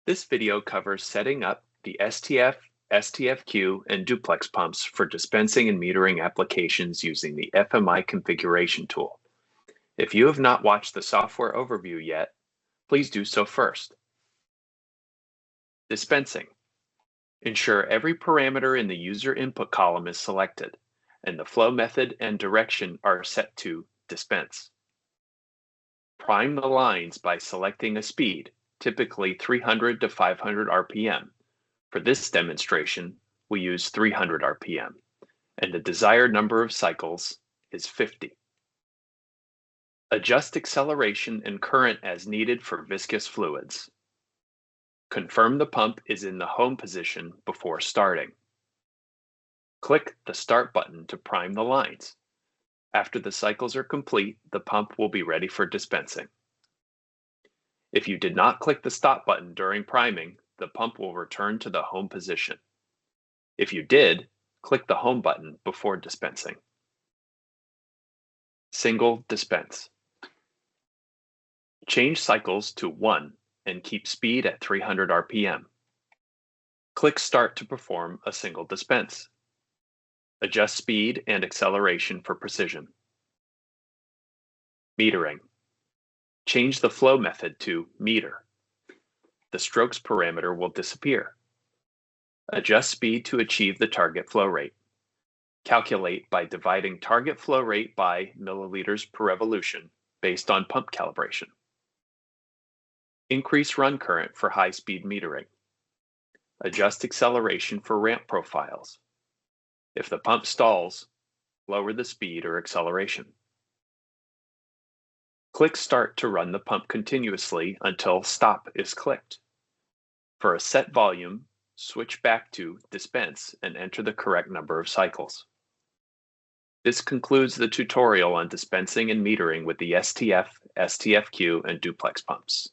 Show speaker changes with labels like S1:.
S1: This video covers setting up the STF, STFQ, and Duplex pumps for dispensing and metering applications using the FMI configuration tool. If you have not watched the software overview yet, please do so first. Dispensing. Ensure every parameter in the user input column is selected, and the flow method and direction are set to dispense. Prime the lines by selecting a speed, typically 300 to 500 RPM. For this demonstration, we use 300 RPM, and the desired number of cycles is 50. Adjust acceleration and current as needed for viscous fluids. Confirm the pump is in the home position before starting. Click the Start button to prime the lines. After the cycles are complete, the pump will be ready for dispensing. If you did not click the Stop button during priming, the pump will return to the home position. If you did, click the Home button before dispensing. Single dispense. Change cycles to 1 and keep speed at 300 RPM. Click Start to perform a single dispense. Adjust speed and acceleration for precision. Metering. Change the flow method to meter. The strokes parameter will disappear. Adjust speed to achieve the target flow rate. Calculate by dividing target flow rate by milliliters per revolution based on pump calibration. Increase run current for high-speed metering. Adjust acceleration for ramp profiles. If the pump stalls, lower the speed or acceleration. Click Start to run the pump continuously until Stop is clicked. For a set volume, switch back to Dispense and enter the correct number of cycles. This concludes the tutorial on dispensing and metering with the STF, STFQ, and Duplex pumps.